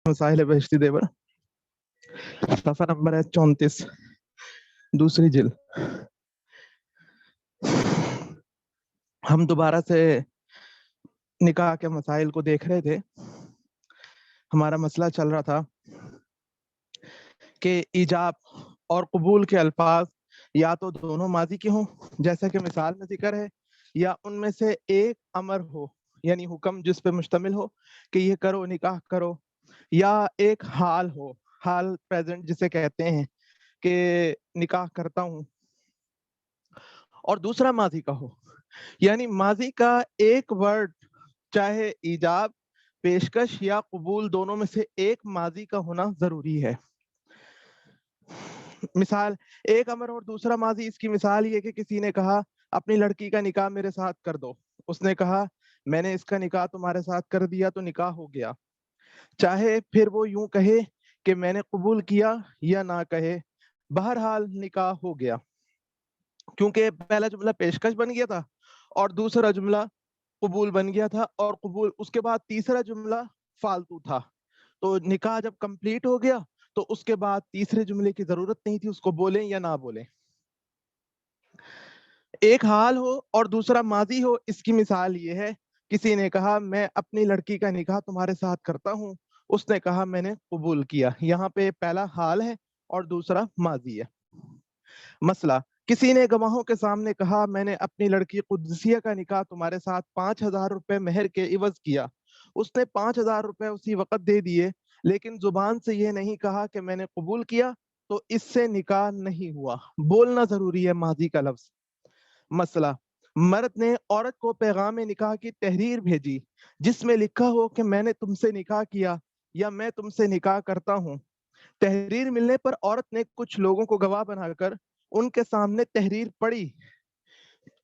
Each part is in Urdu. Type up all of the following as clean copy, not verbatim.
مسائل بہشتی دیور صفحہ نمبر ہے 34 دوسری جلد. ہم دوبارہ سے نکاح کے مسائل کو دیکھ رہے تھے. ہمارا مسئلہ چل رہا تھا کہ ایجاب اور قبول کے الفاظ یا تو دونوں ماضی کے ہوں جیسا کہ مثال میں ذکر ہے، یا ان میں سے ایک امر ہو یعنی حکم جس پہ مشتمل ہو کہ یہ کرو نکاح کرو، یا ایک حال ہو، حال پریزنٹ جسے کہتے ہیں کہ نکاح کرتا ہوں، اور دوسرا ماضی کا ہو. یعنی ماضی کا ایک ورڈ چاہے ایجاب، پیشکش یا قبول دونوں میں سے ایک ماضی کا ہونا ضروری ہے. مثال ایک امر اور دوسرا ماضی. اس کی مثال یہ کہ کسی نے کہا اپنی لڑکی کا نکاح میرے ساتھ کر دو. اس نے کہا میں نے اس کا نکاح تمہارے ساتھ کر دیا تو نکاح ہو گیا. چاہے پھر وہ یوں کہے کہ میں نے قبول کیا یا نہ کہے، بہرحال نکاح ہو گیا، کیونکہ پہلا جملہ پیشکش بن گیا تھا اور دوسرا جملہ قبول بن گیا تھا، اور قبول اس کے بعد تیسرا جملہ فالتو تھا. تو نکاح جب کمپلیٹ ہو گیا تو اس کے بعد تیسرے جملے کی ضرورت نہیں تھی، اس کو بولیں یا نہ بولیں. ایک حال ہو اور دوسرا ماضی ہو. اس کی مثال یہ ہے کسی نے کہا میں اپنی لڑکی کا نکاح تمہارے ساتھ کرتا ہوں، اس نے کہا میں نے قبول کیا. یہاں پہ پہلا حال ہے اور دوسرا ماضی ہے. مسئلہ کسی نے گواہوں کے سامنے کہا میں نے اپنی لڑکی قدسیہ کا نکاح تمہارے ساتھ 5,000 روپے مہر کے عوض کیا. اس نے 5,000 روپے اسی وقت دے دیے، لیکن زبان سے یہ نہیں کہا کہ میں نے قبول کیا، تو اس سے نکاح نہیں ہوا. بولنا ضروری ہے ماضی کا لفظ. مسئلہ مرد نے عورت کو پیغام نکاح کی تحریر بھیجی جس میں لکھا ہو کہ میں نے تم سے نکاح کیا یا میں تم سے نکاح کرتا ہوں. تحریر ملنے پر عورت نے کچھ لوگوں کو گواہ بنا کر ان کے سامنے تحریر پڑھی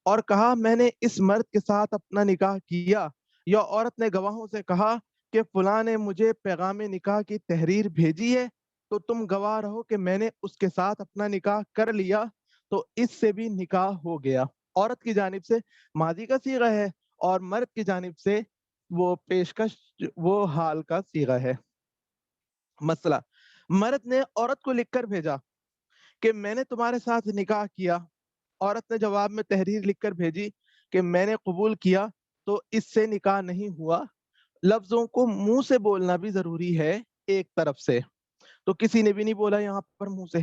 اور کہا میں نے اس مرد کے ساتھ اپنا نکاح کیا، یا عورت نے گواہوں سے کہا کہ فلاں نے مجھے پیغام نکاح کی تحریر بھیجی ہے تو تم گواہ رہو کہ میں نے اس کے ساتھ اپنا نکاح کر لیا، تو اس سے بھی نکاح ہو گیا. عورت کی جانب سے ماضی کا صیغہ ہے اور مرد کی جانب سے وہ پیشکش وہ حال کا صیغہ ہے. مسئلہ مرد نے عورت کو لکھ کر بھیجا کہ میں نے تمہارے ساتھ نکاح کیا. عورت نے جواب میں تحریر لکھ کر بھیجی کہ میں نے قبول کیا، تو اس سے نکاح نہیں ہوا. لفظوں کو منہ سے بولنا بھی ضروری ہے ایک طرف سے، تو کسی نے بھی نہیں بولا یہاں پر منہ سے.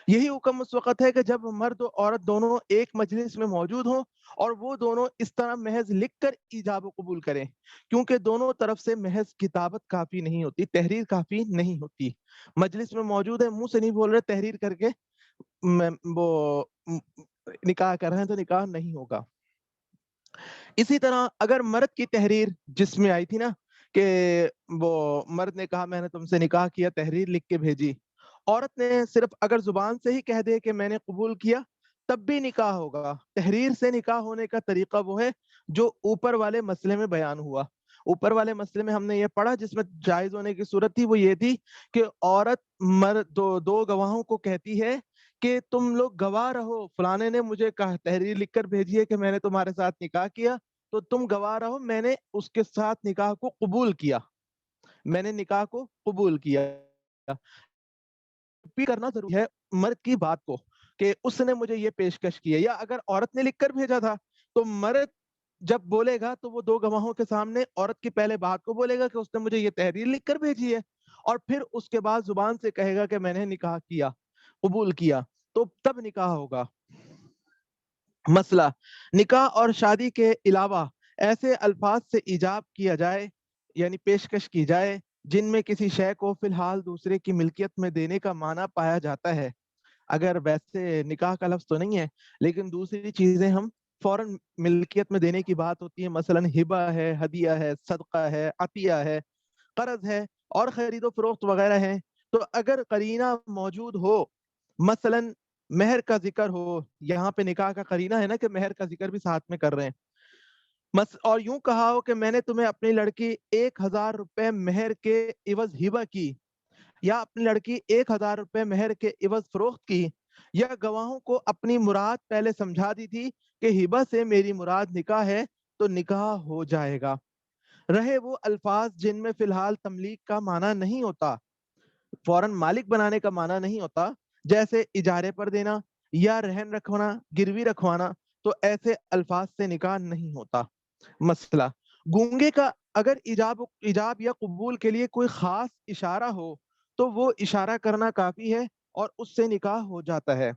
یہی حکم اس وقت ہے کہ جب مرد و عورت دونوں ایک مجلس میں موجود ہوں اور وہ دونوں اس طرح محض لکھ کر ایجاب و قبول کریں، کیونکہ دونوں طرف سے محض کتابت کافی نہیں ہوتی، تحریر کافی نہیں ہوتی. مجلس میں موجود ہے، منہ سے نہیں بول رہے، تحریر کر کے وہ نکاح کر رہے ہیں تو نکاح نہیں ہوگا. اسی طرح اگر مرد کی تحریر جس میں آئی تھی نا کہ وہ مرد نے کہا میں نے تم سے نکاح کیا، تحریر لکھ کے بھیجی، عورت نے صرف اگر زبان سے ہی کہہ دے کہ میں نے قبول کیا تب بھی نکاح ہوگا. تحریر سے نکاح ہونے کا طریقہ وہ ہے جو اوپر والے مسئلے میں بیان ہوا. اوپر والے مسئلے میں ہم نے یہ پڑھا جس میں جائز ہونے کی صورت تھی، وہ یہ تھی کہ عورت مرد دو گواہوں کو کہتی ہے کہ تم لوگ گواہ رہو، فلانے نے مجھے تحریر لکھ کر بھیجی ہے کہ میں نے تمہارے ساتھ نکاح کیا، تو تم گواہ رہو میں نے اس کے ساتھ نکاح کو قبول کیا، میں نے نکاح کو قبول کیا. بھی کرنا ضروری ہے مرد کی بات کو کہ اس نے مجھے یہ پیشکش کی ہے. یا اگر عورت نے لکھ کر بھیجا تھا تو مرد جب بولے گا تو وہ دو گواہوں کے سامنے عورت کی پہلے بات کو بولے گا کہ اس نے مجھے یہ تحریر لکھ کر بھیجی ہے، اور پھر اس کے بعد زبان سے کہے گا کہ میں نے نکاح کیا، قبول کیا، تو تب نکاح ہوگا. مسئلہ نکاح اور شادی کے علاوہ ایسے الفاظ سے ایجاب کیا جائے یعنی پیشکش کی جائے جن میں کسی شے کو فی الحال دوسرے کی ملکیت میں دینے کا معنی پایا جاتا ہے. اگر ویسے نکاح کا لفظ تو نہیں ہے لیکن دوسری چیزیں ہم فوراً ملکیت میں دینے کی بات ہوتی ہے، مثلا ہبہ ہے، ہدیہ ہے، صدقہ ہے، عطیہ ہے، قرض ہے اور خرید و فروخت وغیرہ ہیں. تو اگر قرینہ موجود ہو، مثلا مہر کا ذکر ہو، یہاں پہ نکاح کا قرینہ ہے نا کہ مہر کا ذکر بھی ساتھ میں کر رہے ہیں، اور یوں کہا ہو کہ میں نے تمہیں اپنی لڑکی 1,000 روپے مہر کے عوض ہبہ کی، یا اپنی لڑکی 1,000 روپے مہر کے عوض فروخت کی، یا گواہوں کو اپنی مراد پہلے سمجھا دی تھی کہ ہبہ سے میری مراد نکاح ہے، تو نکاح ہو جائے گا. رہے وہ الفاظ جن میں فی الحال تملیک کا معنی نہیں ہوتا، فوراً مالک بنانے کا معنی نہیں ہوتا، جیسے اجارے پر دینا یا رہن رکھوانا، گروی رکھوانا، تو ایسے الفاظ سے نکاح نہیں ہوتا۔ مسئلہ، گونگے کا اگر ایجاب یا قبول کے لیے کوئی خاص اشارہ ہو تو وہ اشارہ کرنا کافی ہے اور اس سے نکاح ہو جاتا ہے۔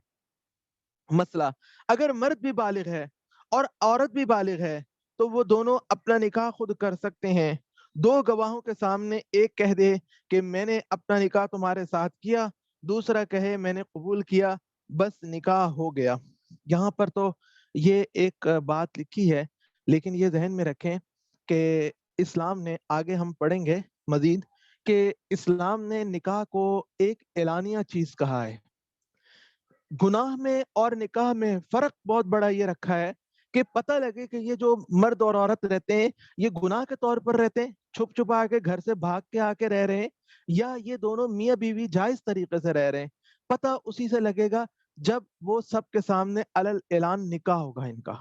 مسئلہ، اگر مرد بھی بالغ ہے اور عورت بھی بالغ ہے تو وہ دونوں اپنا نکاح خود کر سکتے ہیں۔ دو گواہوں کے سامنے ایک کہہ دے کہ میں نے اپنا نکاح تمہارے ساتھ کیا، دوسرا کہے میں نے قبول کیا، بس نکاح ہو گیا۔ یہاں پر تو یہ ایک بات لکھی ہے، لیکن یہ ذہن میں رکھیں کہ اسلام نے، آگے ہم پڑھیں گے مزید، کہ اسلام نے نکاح کو ایک اعلانیہ چیز کہا ہے۔ گناہ میں اور نکاح میں فرق بہت بڑا یہ رکھا ہے کہ پتہ لگے کہ یہ جو مرد اور عورت رہتے ہیں یہ گناہ کے طور پر رہتے ہیں، چھپ چھپا کے گھر سے بھاگ کے آ کے رہ رہے ہیں، یا یہ دونوں میاں بیوی جائز طریقے سے رہ رہے ہیں۔ پتہ اسی سے لگے گا جب وہ سب کے سامنے علل اعلان نکاح ہوگا ان کا۔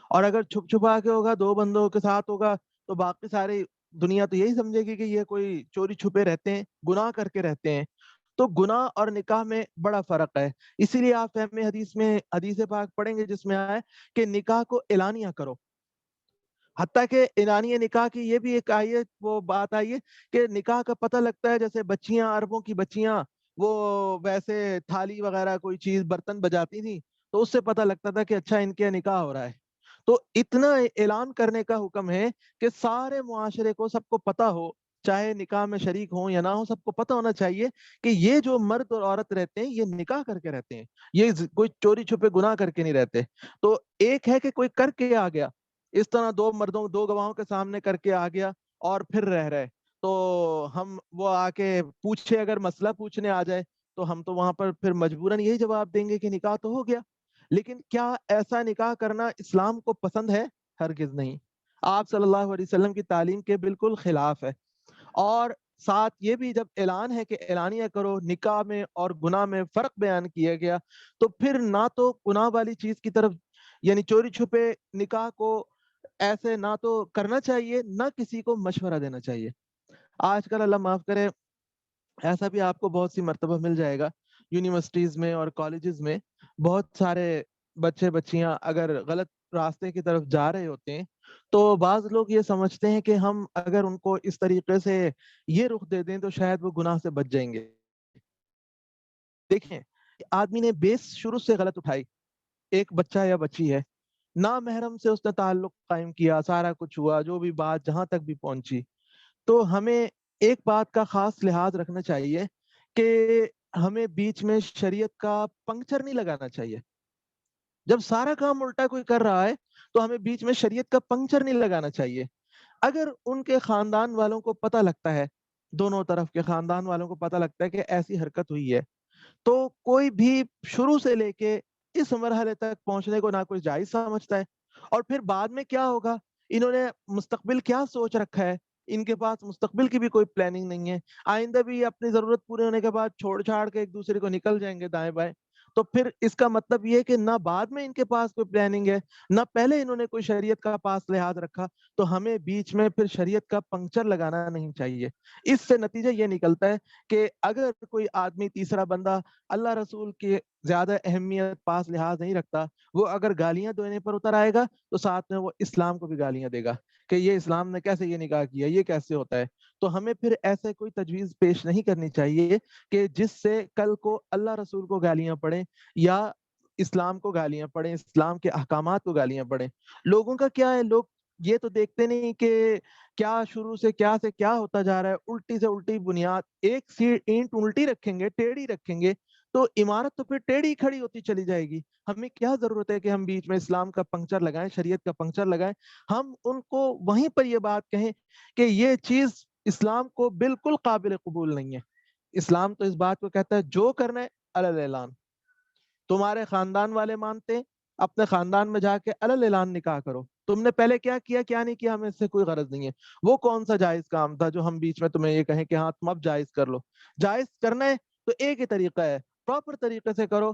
اور اگر چھپ چھپا کے ہوگا، دو بندوں کے ساتھ ہوگا، تو باقی ساری دنیا تو یہی سمجھے گی کہ یہ کوئی چوری چھپے رہتے ہیں، گناہ کر کے رہتے ہیں۔ تو گناہ اور نکاح میں بڑا فرق ہے۔ اسی لیے آپ فہم حدیث میں حدیث پاک پڑھیں گے جس میں آیا ہے کہ نکاح کو اعلانیہ کرو۔ حتیٰ کہ اعلانیہ نکاح کی یہ بھی ایک آئی ہے، وہ بات آئی ہے کہ نکاح کا پتہ لگتا ہے جیسے بچیاں، عربوں کی بچیاں وہ ویسے تھالی وغیرہ کوئی چیز برتن بجاتی تھیں تو اس سے پتہ لگتا تھا کہ اچھا ان کے نکاح ہو رہا ہے۔ تو اتنا اعلان کرنے کا حکم ہے کہ سارے معاشرے کو، سب کو پتہ ہو، چاہے نکاح میں شریک ہوں یا نہ ہو، سب کو پتہ ہونا چاہیے کہ یہ جو مرد اور عورت رہتے ہیں یہ نکاح کر کے رہتے ہیں، یہ کوئی چوری چھپے گناہ کر کے نہیں رہتے۔ تو ایک ہے کہ کوئی کر کے آ گیا، اس طرح دو مردوں، دو گواہوں کے سامنے کر کے آ گیا اور پھر رہ رہے، تو ہم وہ آ کے پوچھے، اگر مسئلہ پوچھنے آ جائے تو ہم تو وہاں پر پھر مجبوراً یہی جواب دیں گے کہ نکاح تو ہو گیا۔ لیکن کیا ایسا نکاح کرنا اسلام کو پسند ہے؟ ہرگز نہیں۔ آپ صلی اللہ علیہ وسلم کی تعلیم کے بالکل خلاف ہے۔ اور ساتھ یہ بھی جب اعلان ہے کہ اعلانیہ کرو، نکاح میں اور گناہ میں فرق بیان کیا گیا، تو پھر نہ تو گناہ والی چیز کی طرف، یعنی چوری چھپے نکاح کو ایسے نہ تو کرنا چاہیے، نہ کسی کو مشورہ دینا چاہیے۔ آج کل اللہ معاف کرے، ایسا بھی آپ کو بہت سی مرتبہ مل جائے گا یونیورسٹیز میں اور کالجز میں، بہت سارے بچے بچیاں اگر غلط راستے کی طرف جا رہے ہوتے ہیں تو بعض لوگ یہ سمجھتے ہیں کہ ہم اگر ان کو اس طریقے سے یہ رخ دے دیں تو شاید وہ گناہ سے بچ جائیں گے۔ دیکھیں، آدمی نے بیس شروع سے غلط اٹھائی، ایک بچہ یا بچی ہے، نامحرم سے اس نے تعلق قائم کیا، سارا کچھ ہوا، جو بھی بات جہاں تک بھی پہنچی، تو ہمیں ایک بات کا خاص لحاظ رکھنا چاہیے کہ ہمیں بیچ میں شریعت کا پنکچر نہیں لگانا چاہیے۔ جب سارا کام الٹا کوئی کر رہا ہے تو ہمیں بیچ میں شریعت کا پنکچر نہیں لگانا چاہیے۔ اگر ان کے خاندان والوں کو پتہ لگتا ہے، دونوں طرف کے خاندان والوں کو پتہ لگتا ہے کہ ایسی حرکت ہوئی ہے، تو کوئی بھی شروع سے لے کے اس مرحلے تک پہنچنے کو نہ کوئی جائز سمجھتا ہے۔ اور پھر بعد میں کیا ہوگا، انہوں نے مستقبل کیا سوچ رکھا ہے، ان کے پاس مستقبل کی بھی کوئی پلاننگ نہیں ہے، آئندہ بھی اپنی ضرورت پورے ہونے کے بعد چھوڑ چھاڑ کے ایک دوسرے کو نکل جائیں گے دائیں بائیں۔ تو پھر اس کا مطلب یہ ہے کہ نہ بعد میں ان کے پاس کوئی پلاننگ ہے، نہ پہلے انہوں نے کوئی شریعت کا پاس لحاظ رکھا، تو ہمیں بیچ میں پھر شریعت کا پنکچر لگانا نہیں چاہیے۔ اس سے نتیجہ یہ نکلتا ہے کہ اگر کوئی آدمی، تیسرا بندہ اللہ رسول کی زیادہ اہمیت پاس لحاظ نہیں رکھتا، وہ اگر گالیاں دینے پر اتر آئے گا تو ساتھ میں وہ اسلام کو بھی گالیاں دے گا کہ یہ اسلام نے کیسے یہ نکاح کیا، یہ کیسے ہوتا ہے۔ تو ہمیں پھر ایسے کوئی تجویز پیش نہیں کرنی چاہیے کہ جس سے کل کو اللہ رسول کو گالیاں پڑیں یا اسلام کو گالیاں پڑیں، اسلام کے احکامات کو گالیاں پڑیں۔ لوگوں کا کیا ہے، لوگ یہ تو دیکھتے نہیں کہ کیا شروع سے کیا ہوتا جا رہا ہے، الٹی سے الٹی بنیاد، ایک سی اینٹ الٹی رکھیں گے، ٹیڑھی رکھیں گے تو عمارت تو پھر ٹیڑھی کھڑی ہوتی چلی جائے گی۔ ہمیں کیا ضرورت ہے کہ ہم بیچ میں اسلام کا پنکچر لگائیں، شریعت کا پنکچر لگائیں؟ ہم ان کو وہیں پر یہ بات کہیں کہ یہ چیز اسلام کو بالکل قابل قبول نہیں ہے۔ اسلام تو اس بات کو کہتا ہے جو کرنا ہے علل اعلان، تمہارے خاندان والے مانتے ہیں، اپنے خاندان میں جا کے علل اعلان نکاح کرو، تم نے پہلے کیا کیا کیا نہیں کیا ہمیں اس سے کوئی غرض نہیں ہے۔ وہ کون سا جائز کام تھا جو ہم بیچ میں تمہیں یہ کہیں کہ ہاں تم اب جائز کر لو؟ جائز کرنا ہے تو ایک ہی طریقہ ہے، پراپر طریقے سے کرو،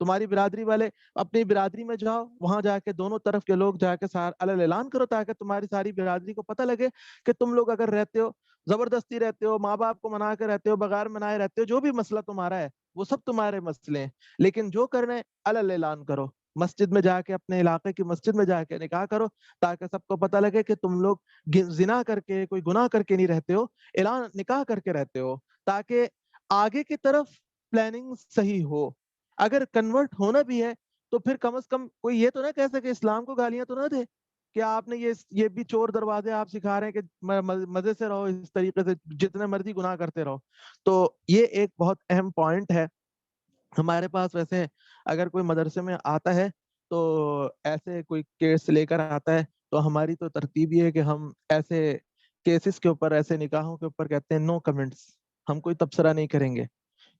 تمہاری برادری والے اپنی برادری میں جاؤ, وہاں جا کے دونوں طرف کے لوگ جا کے الل اعلان کرو, تاکہ تمہاری ساری برادری کو پتہ لگے کہ تم لوگ اگر رہتے ہو, زبردستی رہتے ہو, ماں باپ کو منا کے رہتے ہو, بغیر منائے رہتے ہو, جو بھی مسئلہ تمہارا ہے وہ سب تمہارے مسئلے ہیں, لیکن جو کرنے الل اعلان کرو. مسجد میں جا کے, اپنے علاقے کی مسجد میں جا کے نکاح کرو, تاکہ سب کو پتہ لگے کہ تم لوگ زنا کر کے, کوئی گناہ کر کے نہیں رہتے ہو, اعلان نکاح کر کے رہتے ہو, تاکہ آگے کی طرف پلاننگ صحیح ہو. اگر کنورٹ ہونا بھی ہے تو پھر کم از کم کوئی یہ تو نہ کہہ سکے, اسلام کو گالیاں تو نہ دے کہ آپ نے یہ بھی چور دروازے آپ سکھا رہے ہیں کہ مزے سے رہو, اس طریقے سے جتنے مرضی گناہ کرتے رہو. تو یہ ایک بہت اہم پوائنٹ ہے ہمارے پاس. ویسے اگر کوئی مدرسے میں آتا ہے تو ایسے کوئی کیس لے کر آتا ہے, تو ہماری تو ترتیب یہ ہے کہ ہم ایسے کیسز کے اوپر, ایسے نکاحوں کے اوپر کہتے ہیں نو کمنٹس, ہم کوئی تبصرہ نہیں کریں گے,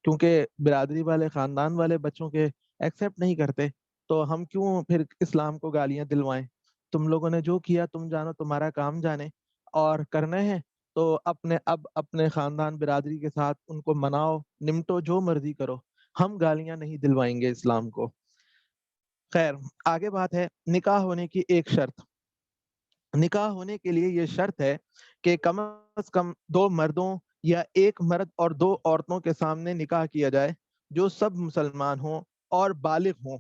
کیونکہ برادری والے, خاندان والے بچوں کے ایکسیپٹ نہیں کرتے, تو ہم کیوں پھر اسلام کو گالیاں دلوائیں. تم لوگوں نے جو کیا تم جانو, تمہارا کام جانے, اور کرنے ہیں تو اپنے خاندان برادری کے ساتھ ان کو مناؤ, نمٹو, جو مرضی کرو, ہم گالیاں نہیں دلوائیں گے اسلام کو. خیر, آگے بات ہے نکاح ہونے کی ایک شرط. نکاح ہونے کے لیے یہ شرط ہے کہ کم از کم 2 مردوں یا 1 مرد اور 2 عورتوں کے سامنے نکاح کیا جائے, جو سب مسلمان ہوں اور بالغ ہوں,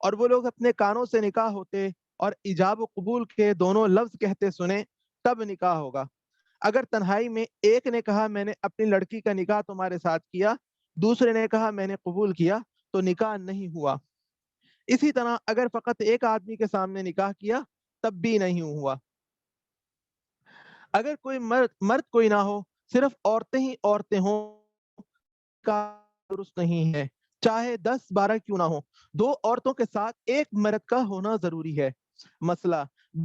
اور وہ لوگ اپنے کانوں سے نکاح ہوتے اور ایجاب و قبول کے دونوں لفظ کہتے سنیں, تب نکاح ہوگا. اگر تنہائی میں ایک نے کہا میں نے اپنی لڑکی کا نکاح تمہارے ساتھ کیا, دوسرے نے کہا میں نے قبول کیا, تو نکاح نہیں ہوا. اسی طرح اگر فقط ایک آدمی کے سامنے نکاح کیا, تب بھی نہیں ہوا. اگر کوئی مرد کوئی نہ ہو, صرف عورتیں ہی عورتیں ہوں, کا درست نہیں ہے, چاہے 10-12 کیوں نہ ہو. 2 عورتوں کے ساتھ 1 مرد کا ہونا ضروری ہے. مسئلہ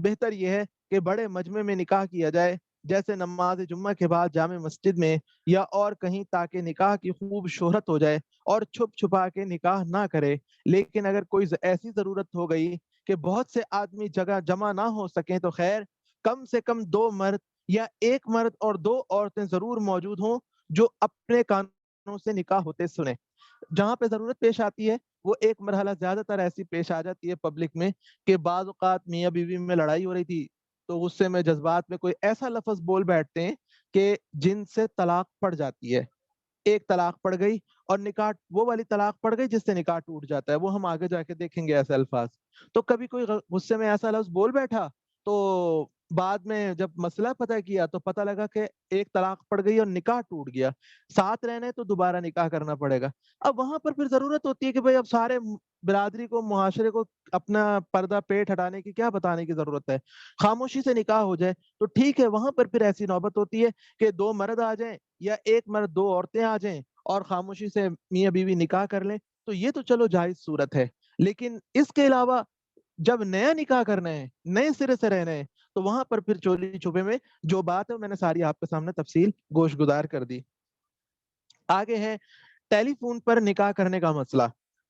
بہتر یہ ہے کہ بڑے مجمع میں نکاح کیا جائے, جیسے نماز جمعہ کے بعد جامع مسجد میں یا اور کہیں, تاکہ نکاح کی خوب شہرت ہو جائے, اور چھپ چھپا کے نکاح نہ کرے. لیکن اگر کوئی ایسی ضرورت ہو گئی کہ بہت سے آدمی جگہ جمع نہ ہو سکیں, تو خیر, کم سے کم 2 مرد یا 1 مرد اور 2 عورتیں ضرور موجود ہوں, جو اپنے قانونوں سے نکاح ہوتے سنیں. جہاں پہ ضرورت پیش آتی ہے, وہ ایک مرحلہ زیادہ تر ایسی پیش آ جاتی ہے پبلک میں کہ بعض اوقات میاں بیوی میں لڑائی ہو رہی تھی, تو غصے میں, جذبات میں کوئی ایسا لفظ بول بیٹھتے ہیں کہ جن سے طلاق پڑ جاتی ہے. ایک طلاق پڑ گئی, اور نکاح وہ والی طلاق پڑ گئی جس سے نکاح ٹوٹ جاتا ہے, وہ ہم آگے جا کے دیکھیں گے ایسے الفاظ. تو کبھی کوئی غصے میں ایسا لفظ بول بیٹھا, تو بعد میں جب مسئلہ پتہ کیا تو پتہ لگا کہ ایک طلاق پڑ گئی اور نکاح ٹوٹ گیا. ساتھ رہنے تو دوبارہ نکاح کرنا پڑے گا. اب وہاں پر پھر ضرورت ہوتی ہے کہ بھئی اب سارے برادری کو, معاشرے کو اپنا پردہ پیٹ ہٹانے کی کیا بتانے کی ضرورت ہے, خاموشی سے نکاح ہو جائے تو ٹھیک ہے. وہاں پر پھر ایسی نوبت ہوتی ہے کہ 2 مرد آ جائیں یا 1 مرد 2 عورتیں آ جائیں, اور خاموشی سے میاں بیوی نکاح کر لیں, تو یہ تو چلو جائز صورت ہے. لیکن اس کے علاوہ جب نیا نکاح کرنا ہے, نئے سرے سے رہنا ہے, تو وہاں پر پھر چوری چھپے میں جو بات ہے میں نے ساری آپ کے سامنے تفصیل گوش گزار کر دی. آگے ہے ٹیلی فون پر نکاح کرنے کا مسئلہ.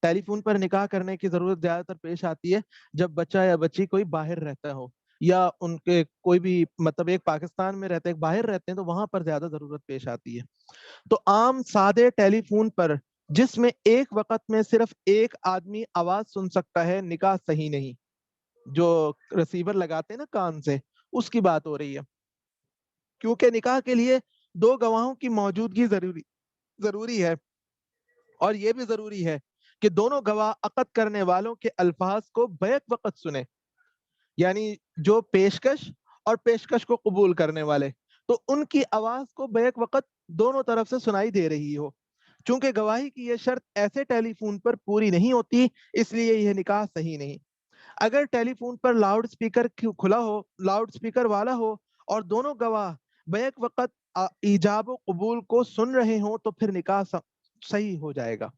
ٹیلی فون پر نکاح کرنے کی ضرورت زیادہ تر پیش آتی ہے جب بچہ یا بچی کوئی باہر رہتا ہو, یا ان کے کوئی بھی, مطلب ایک پاکستان میں رہتے ہیں, ایک باہر رہتے ہیں, تو وہاں پر زیادہ ضرورت پیش آتی ہے. تو عام سادے ٹیلی فون پر, جس میں ایک وقت میں صرف ایک آدمی آواز سن سکتا ہے, نکاح صحیح نہیں. جو ریسیور لگاتے ہیں نا کان سے, اس کی بات ہو رہی ہے, کیونکہ نکاح کے لیے 2 گواہوں کی موجودگی ضروری ہے, اور یہ بھی ضروری ہے کہ دونوں گواہ عقد کرنے والوں کے الفاظ کو بیک وقت سنیں, یعنی جو پیشکش اور پیشکش کو قبول کرنے والے, تو ان کی آواز کو بیک وقت دونوں طرف سے سنائی دے رہی ہو. چونکہ گواہی کی یہ شرط ایسے ٹیلی فون پر پوری نہیں ہوتی, اس لیے یہ نکاح صحیح نہیں. اگر ٹیلی فون پر لاؤڈ سپیکر کھلا ہو, لاؤڈ سپیکر والا ہو, اور دونوں گواہ بیک وقت ایجاب و قبول کو سن رہے ہوں, تو پھر نکاح صحیح ہو جائے گا.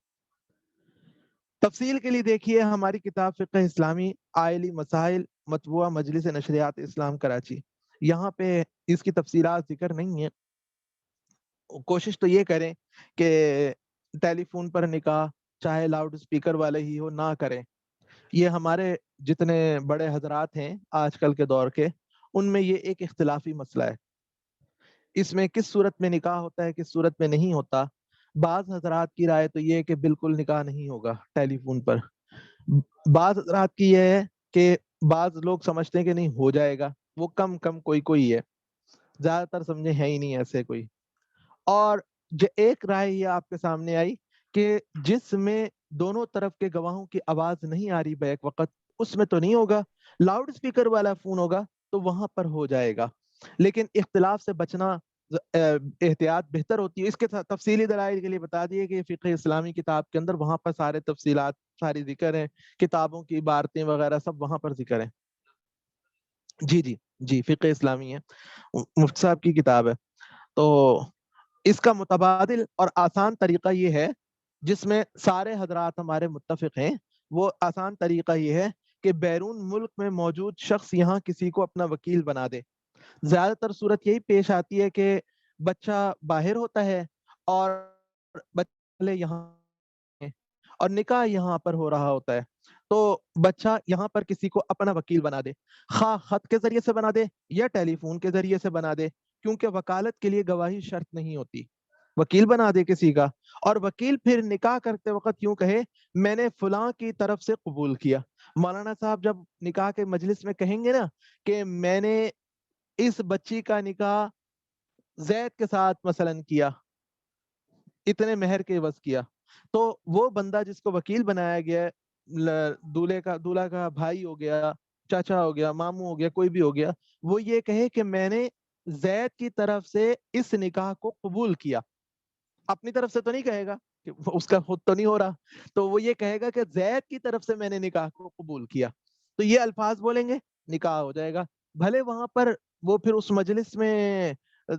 تفصیل کے لیے دیکھیے ہماری کتاب فقہ اسلامی آئلی مسائل, مطبوعہ مجلس نشریات اسلام کراچی. یہاں پہ اس کی تفصیلات ذکر نہیں ہے. کوشش تو یہ کریں کہ ٹیلی فون پر نکاح چاہے لاؤڈ سپیکر والے ہی ہو, نہ کریں. یہ ہمارے جتنے بڑے حضرات ہیں آج کل کے دور کے, ان میں یہ ایک اختلافی مسئلہ ہے. اس میں کس صورت میں نکاح ہوتا ہے, کس صورت میں نہیں ہوتا. بعض حضرات کی رائے تو یہ ہے کہ بالکل نکاح نہیں ہوگا ٹیلی فون پر، بعض حضرات کی یہ ہے کہ بعض لوگ سمجھتے ہیں کہ نہیں ہو جائے گا، وہ کم کم کوئی کوئی ہے، زیادہ تر سمجھے ہے ہی نہیں ایسے کوئی۔ اور ایک رائے یہ آپ کے سامنے آئی کہ جس میں دونوں طرف کے گواہوں کی آواز نہیں آ رہی بیک وقت، اس میں تو نہیں ہوگا، لاؤڈ اسپیکر والا فون ہوگا تو وہاں پر ہو جائے گا، لیکن اختلاف سے بچنا احتیاط بہتر ہوتی ہے۔ اس کے تفصیلی دلائل کے لیے بتا دیے کہ فقہ اسلامی کتاب کے اندر وہاں پر سارے تفصیلات ساری ذکر ہیں، کتابوں کی عبارتیں وغیرہ سب وہاں پر ذکر ہیں۔ جی جی جی، فقہ اسلامی ہے، مفتی صاحب کی کتاب ہے۔ تو اس کا متبادل اور آسان طریقہ یہ ہے، جس میں سارے حضرات ہمارے متفق ہیں، وہ آسان طریقہ یہ ہے کہ بیرون ملک میں موجود شخص یہاں کسی کو اپنا وکیل بنا دے۔ زیادہ تر صورت یہی پیش آتی ہے کہ بچہ باہر ہوتا ہے اور بچے یہاں ہیں اور نکاح یہاں پر ہو رہا ہوتا ہے، تو بچہ یہاں پر کسی کو اپنا وکیل بنا دے، خواہ خط کے ذریعے سے بنا دے یا ٹیلی فون کے ذریعے سے بنا دے، کیونکہ وکالت کے لیے گواہی شرط نہیں ہوتی، وکیل بنا دے کسی کا، اور وکیل پھر نکاح کرتے وقت یوں کہے میں نے فلاں کی طرف سے قبول کیا۔ مولانا صاحب جب نکاح کے مجلس میں کہیں گے نا کہ میں نے اس بچی کا نکاح زید کے ساتھ مثلا کیا، اتنے مہر کے عوض کیا، تو وہ بندہ جس کو وکیل بنایا گیا ہے، دولہے کا بھائی ہو گیا، چاچا ہو گیا، ماموں ہو گیا، کوئی بھی ہو گیا، وہ یہ کہے کہ میں نے زید کی طرف سے اس نکاح کو قبول کیا، اپنی طرف سے تو نہیں کہے گا کہ اس کا خود تو نہیں ہو رہا، تو وہ یہ کہے گا کہ زید کی طرف سے میں نے نکاح کو قبول کیا، تو یہ الفاظ بولیں گے، نکاح ہو جائے گا۔ بھلے وہاں پر وہ پھر اس مجلس میں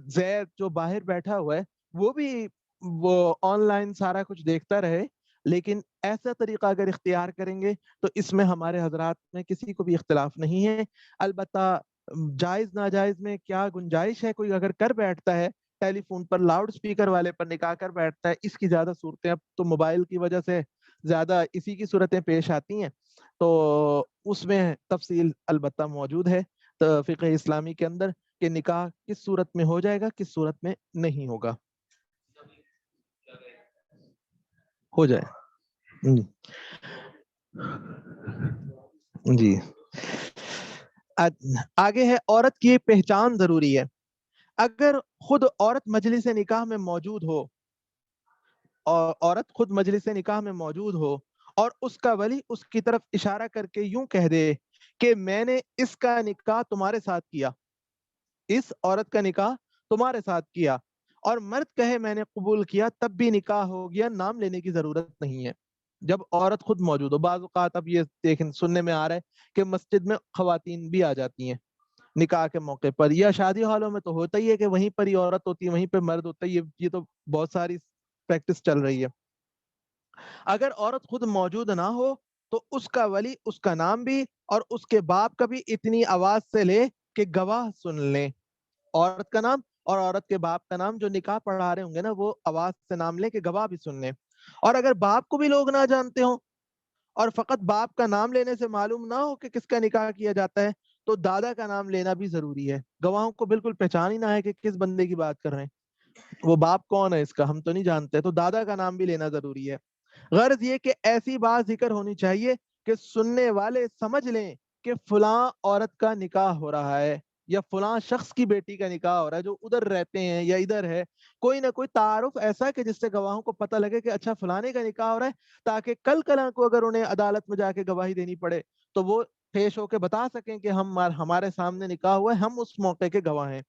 زید جو باہر بیٹھا ہوا ہے وہ بھی وہ آن لائن سارا کچھ دیکھتا رہے، لیکن ایسا طریقہ اگر اختیار کریں گے تو اس میں ہمارے حضرات میں کسی کو بھی اختلاف نہیں ہے۔ البتہ جائز ناجائز میں کیا گنجائش ہے، کوئی اگر کر بیٹھتا ہے ٹیلی فون پر لاؤڈ سپیکر والے پر نکاح کر بیٹھتا ہے، اس کی زیادہ صورتیں اب تو موبائل کی وجہ سے زیادہ اسی کی صورتیں پیش آتی ہیں، تو اس میں تفصیل البتہ موجود ہے تو فقہ اسلامی کے اندر کہ نکاح کس صورت میں ہو جائے گا، کس صورت میں نہیں ہوگا، ہو جائے۔ جی آگے ہے، عورت کی پہچان ضروری ہے۔ اگر خود عورت مجلس نکاح میں موجود ہو، اور عورت خود مجلس نکاح میں موجود ہو اور اس کا ولی اس کی طرف اشارہ کر کے یوں کہہ دے کہ میں نے اس کا نکاح تمہارے ساتھ کیا، اس عورت کا نکاح تمہارے ساتھ کیا، اور مرد کہے میں نے قبول کیا، تب بھی نکاح ہو گیا، نام لینے کی ضرورت نہیں ہے جب عورت خود موجود ہو۔ بعض اوقات اب یہ دیکھیں سننے میں آ رہا ہے کہ مسجد میں خواتین بھی آ جاتی ہیں نکاح کے موقع پر، یا شادی ہالوں میں تو ہوتا ہی ہے کہ وہیں پر ہی عورت ہوتی ہے، وہیں پہ مرد ہوتا ہے، یہ تو بہت ساری پریکٹس چل رہی ہے۔ اگر عورت خود موجود نہ ہو تو اس کا ولی اس کا نام بھی اور اس کے باپ کا بھی اتنی آواز سے لے کہ گواہ سن لیں، عورت کا نام اور عورت کے باپ کا نام جو نکاح پڑھا رہے ہوں گے نا، وہ آواز سے نام لیں کہ گواہ بھی سن لیں، اور اگر باپ کو بھی لوگ نہ جانتے ہوں اور فقط باپ کا نام لینے سے معلوم نہ ہو کہ کس کا نکاح کیا جاتا ہے، تو دادا کا نام لینا بھی ضروری ہے، گواہوں کو بالکل پہچان ہی نہ ہے کہ کس بندے کی بات کر رہے ہیں، وہ باپ کون ہے اس کا ہم تو نہیں جانتے، تو دادا کا نام بھی لینا ضروری ہے۔ غرض یہ کہ ایسی بات ذکر ہونی چاہیے کہ سننے والے سمجھ لیں کہ فلاں عورت کا نکاح ہو رہا ہے یا فلاں شخص کی بیٹی کا نکاح ہو رہا ہے جو ادھر رہتے ہیں یا ادھر ہے، کوئی نہ کوئی تعارف ایسا کہ جس سے گواہوں کو پتہ لگے کہ اچھا فلانے کا نکاح ہو رہا ہے، تاکہ کل کل کو اگر انہیں عدالت میں جا کے گواہی دینی پڑے تو وہ پیش ہو کے بتا سکیں کہ ہمارے سامنے نکاح ہوا ہے، ہم اس موقع کے گواہ ہیں۔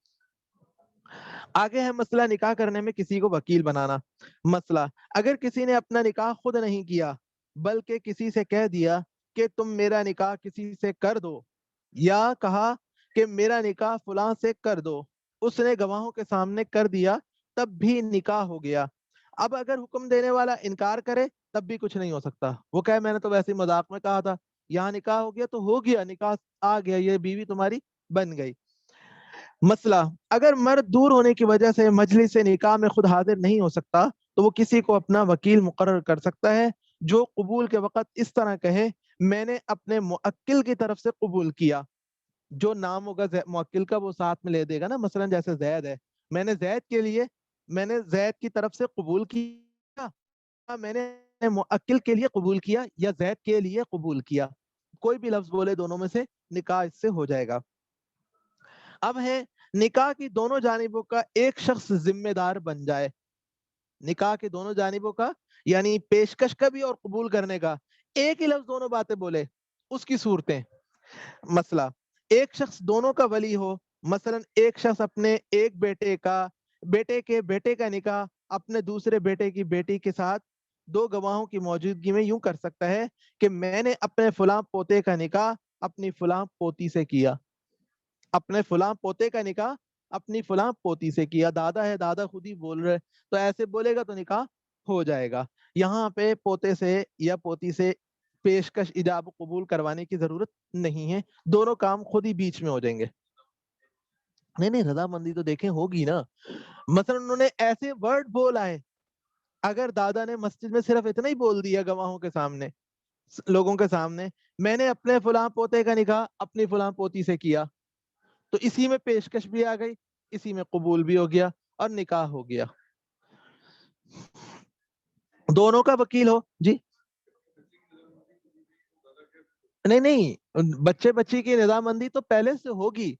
آگے ہے مسئلہ نکاح کرنے میں کسی کو وکیل بنانا۔ مسئلہ، اگر کسی نے اپنا نکاح خود نہیں کیا بلکہ کسی سے کہہ دیا کہ تم میرا نکاح کسی سے کر دو، یا کہا کہ میرا نکاح فلاں سے کر دو، اس نے گواہوں کے سامنے کر دیا، تب بھی نکاح ہو گیا۔ اب اگر حکم دینے والا انکار کرے تب بھی کچھ نہیں ہو سکتا، وہ کہے میں نے تو ویسے ہی مذاق میں کہا تھا، یہاں نکاح ہو گیا تو ہو گیا، نکاح آ گیا، یہ بیوی تمہاری بن گئی۔ مسئلہ، اگر مرد دور ہونے کی وجہ سے مجلس نکاح میں خود حاضر نہیں ہو سکتا تو وہ کسی کو اپنا وکیل مقرر کر سکتا ہے جو قبول کے وقت اس طرح کہے میں نے اپنے موکل کی طرف سے قبول کیا، جو نام ہوگا موکل کا وہ ساتھ میں لے دے گا نا، مثلا جیسے زید ہے، میں نے زید کی طرف سے قبول کی میں نے مؤکل کے لیے قبول کیا یا زید کے لیے قبول کیا، کوئی بھی لفظ بولے دونوں میں سے نکاح اس سے ہو جائے گا۔ اب ہے نکاح کی دونوں جانبوں کا ایک شخص ذمہ دار بن جائے، نکاح کے دونوں جانبوں کا یعنی پیشکش کا بھی اور قبول کرنے کا، ایک ہی لفظ دونوں باتیں بولے، اس کی صورتیں، مسئلہ ایک شخص دونوں کا ولی ہو، مثلا ایک شخص اپنے ایک بیٹے کے بیٹے کا نکاح اپنے دوسرے بیٹے کی بیٹی کے ساتھ دو گواہوں کی موجودگی میں یوں کر سکتا ہے کہ میں نے اپنے فلاں پوتے کا نکاح اپنی فلاں پوتی سے کیا، اپنے فلاں پوتے کا نکاح اپنی فلاں پوتی سے کیا، دادا ہے دادا خود ہی بول رہے تو ایسے بولے گا تو نکاح ہو جائے گا۔ یہاں پہ پوتے سے یا پوتی سے پیشکش ایجاب قبول کروانے کی ضرورت نہیں ہے، دونوں کام خود ہی بیچ میں ہو جائیں گے۔ نہیں رضامندی تو دیکھیں ہوگی نا، مثلا انہوں نے ایسے ورڈ بولا ہے، اگر دادا نے مسجد میں صرف اتنا ہی بول دیا گواہوں کے سامنے، لوگوں کے سامنے، میں نے اپنے فلاں پوتے کا نکاح اپنی فلاں پوتی سے کیا، تو اسی میں پیشکش بھی آ گئی، اسی میں قبول بھی ہو گیا اور نکاح ہو گیا۔ دونوں کا وکیل ہو جی، نہیں بچے بچی کی رضامندی تو پہلے سے ہوگی،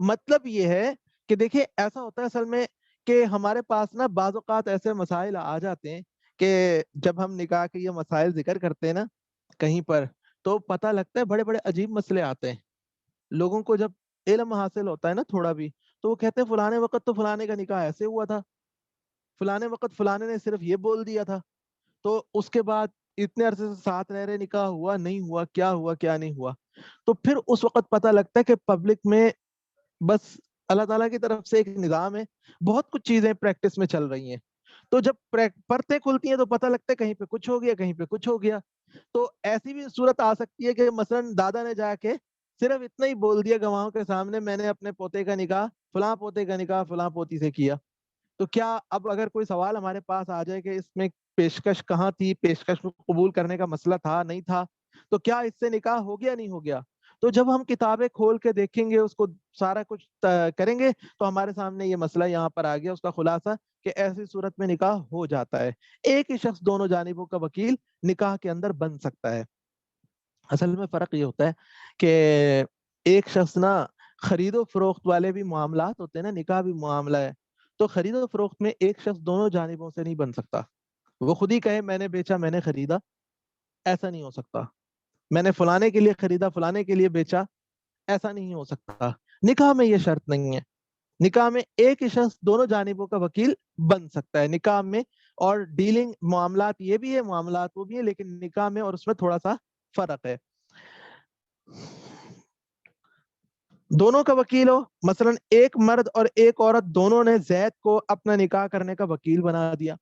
مطلب یہ ہے کہ دیکھیں ایسا ہوتا ہے اصل میں کہ ہمارے پاس نا بعض اوقات ایسے مسائل آ جاتے ہیں کہ جب ہم نکاح کے یہ مسائل ذکر کرتے ہیں نا کہیں پر، تو پتہ لگتا ہے بڑے بڑے عجیب مسئلے آتے ہیں لوگوں کو، جب علم حاصل ہوتا ہے نا تھوڑا بھی، تو وہ کہتے ہیں فلانے وقت تو فلانے کا نکاح ایسے ہوا تھا، فلانے وقت فلانے نے صرف یہ بول دیا تھا، تو اس کے بعد اتنے عرصے سے ساتھ رہ رہے، نکاح ہوا نہیں ہوا کیا نہیں ہوا، تو پھر اس وقت پتہ لگتا ہے کہ پبلک میں بس اللہ تعالیٰ کی طرف سے ایک نظام ہے، بہت کچھ چیزیں پریکٹس میں چل رہی ہیں، تو جب پرتیں کھلتی ہیں تو پتہ لگتا ہے کہیں پہ کچھ ہو گیا کہیں پہ کچھ ہو گیا، تو ایسی بھی صورت آ سکتی ہے کہ مثلا دادا نے جا کے صرف اتنا ہی بول دیا گواہوں کے سامنے، میں نے اپنے پوتے کا نکاح فلاں پوتے کا نکاح فلاں پوتی سے کیا، تو کیا اب اگر کوئی سوال ہمارے پاس آ جائے کہ اس میں پیشکش کہاں تھی، پیشکش کو قبول کرنے کا مسئلہ تھا نہیں تھا، تو کیا اس سے نکاح ہو گیا نہیں ہو گیا، تو جب ہم کتابیں کھول کے دیکھیں گے، اس کو سارا کچھ کریں گے، تو ہمارے سامنے یہ مسئلہ یہاں پر آ گیا، اس کا خلاصہ کہ ایسی صورت میں نکاح ہو جاتا ہے، ایک ہی شخص دونوں جانبوں کا وکیل نکاح کے اندر بن سکتا ہے۔ اصل میں فرق یہ ہوتا ہے کہ ایک شخص نا، خرید و فروخت والے بھی معاملات ہوتے ہیں نا، نکاح بھی معاملہ ہے، تو خرید و فروخت میں ایک شخص دونوں جانبوں سے نہیں بن سکتا، وہ خود ہی کہے میں نے بیچا میں نے خریدا، ایسا نہیں ہو سکتا، میں نے فلانے کے لیے خریدا فلانے کے لیے بیچا، ایسا نہیں ہو سکتا، نکاح میں یہ شرط نہیں ہے، نکاح میں ایک ہی شخص دونوں جانبوں کا وکیل بن سکتا ہے نکاح میں، اور ڈیلنگ معاملات یہ بھی ہے معاملات وہ بھی ہے، لیکن نکاح میں اور اس میں تھوڑا سا فرق ہے۔ دونوں کا وکیل ہو، مثلا ایک مرد اور ایک عورت دونوں نے زید کو اپنا نکاح کرنے کا وکیل بنا دیا،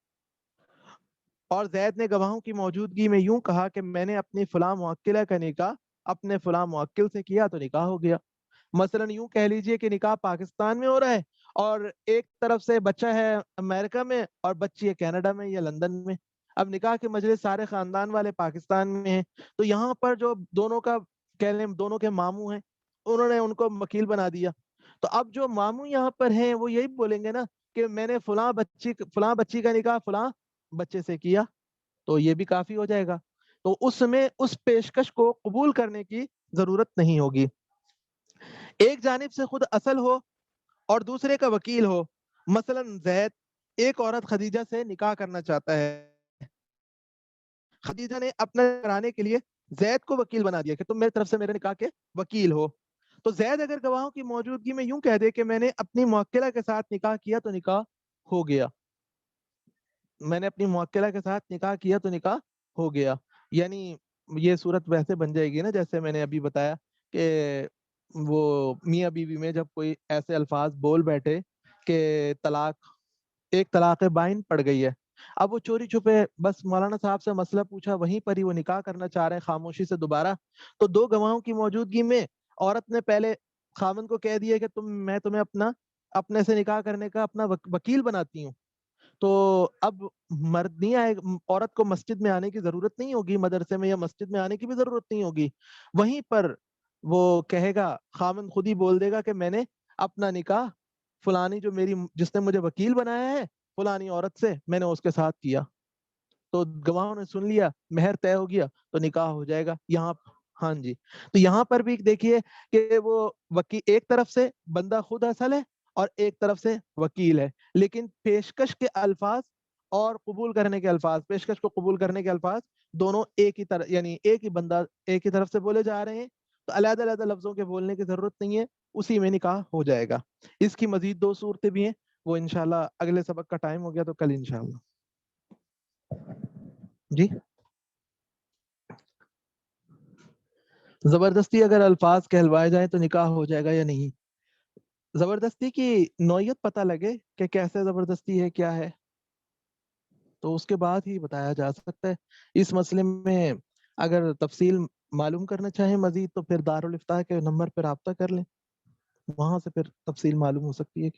اور زید نے گواہوں کی موجودگی میں یوں کہا کہ میں نے اپنی فلاں موکلہ کا نکاح اپنے فلاں موکل سے کیا، تو نکاح ہو گیا۔ مثلا یوں کہہ لیجئے کہ نکاح پاکستان میں ہو رہا ہے، اور ایک طرف سے بچہ ہے امریکہ میں اور بچی ہے کینیڈا میں یا لندن میں، اب نکاح کے مجلس سارے خاندان والے پاکستان میں ہیں، تو یہاں پر جو دونوں کا کہہ لیں دونوں کے ماموں ہیں، انہوں نے ان کو وکیل بنا دیا، تو اب جو ماموں یہاں پر ہیں وہ یہی بولیں گے نا کہ میں نے فلاں بچی کا نکاح فلاں بچے سے کیا، تو یہ بھی کافی ہو جائے گا، تو اس میں اس پیشکش کو قبول کرنے کی ضرورت نہیں ہوگی۔ ایک جانب سے خود اصل ہو اور دوسرے کا وکیل ہو، مثلا زید ایک عورت خدیجہ سے نکاح کرنا چاہتا ہے، خدیجہ نے اپنا کرانے کے لیے زید کو وکیل بنا دیا کہ تم میری طرف سے میرے نکاح کے وکیل ہو، تو زید اگر گواہوں کی موجودگی میں یوں کہہ دے کہ میں نے اپنی موکلہ کے ساتھ نکاح کیا، تو نکاح ہو گیا، میں نے اپنی موکلہ کے ساتھ نکاح کیا تو نکاح ہو گیا، یعنی یہ صورت ویسے بن جائے گی نا جیسے میں نے ابھی بتایا کہ وہ میاں بیوی میں جب کوئی ایسے الفاظ بول بیٹھے کہ ایک طلاق بائن پڑ گئی ہے، اب وہ چوری چھپے بس مولانا صاحب سے مسئلہ پوچھا، وہیں پر ہی وہ نکاح کرنا چاہ رہے ہیں خاموشی سے دوبارہ، تو دو گواہوں کی موجودگی میں عورت نے پہلے خاوند کو کہہ دیا کہ میں تمہیں اپنے سے نکاح کرنے کا اپنا وکیل بناتی ہوں، تو اب مرد نہیں آئے، عورت کو مسجد میں آنے کی ضرورت نہیں ہوگی، مدرسے میں یا مسجد میں آنے کی بھی ضرورت نہیں ہوگی، وہیں پر وہ کہے گا، خامن خود ہی بول دے گا کہ میں نے اپنا نکاح فلانی جس نے مجھے وکیل بنایا ہے فلانی عورت سے میں نے اس کے ساتھ کیا، تو گواہوں نے سن لیا، مہر طے ہو گیا تو نکاح ہو جائے گا یہاں. ہاں جی. تو یہاں پر بھی دیکھیے کہ وہ ایک طرف سے بندہ خود اصل ہے اور ایک طرف سے وکیل ہے، لیکن پیشکش کے الفاظ اور قبول کرنے کے الفاظ، پیشکش کو قبول کرنے کے الفاظ دونوں ایک ہی طرح، یعنی ایک ہی بندہ ایک ہی طرف سے بولے جا رہے ہیں، تو علیحدہ علیحدہ لفظوں کے بولنے کی ضرورت نہیں ہے، اسی میں نکاح ہو جائے گا. اس کی مزید 2 صورتیں بھی ہیں، وہ انشاءاللہ اگلے سبق کا ٹائم ہو گیا تو کل انشاءاللہ. جی. زبردستی اگر الفاظ کہلوائے جائیں تو نکاح ہو جائے گا یا نہیں؟ زبردستی کی نوعیت پتہ لگے کہ کیسے زبردستی ہے، کیا ہے، تو اس کے بعد ہی بتایا جا سکتا ہے. اس مسئلے میں اگر تفصیل معلوم کرنا چاہیں مزید تو پھر دارالفتاح کے نمبر پر رابطہ کر لیں، وہاں سے پھر تفصیل معلوم ہو سکتی ہے.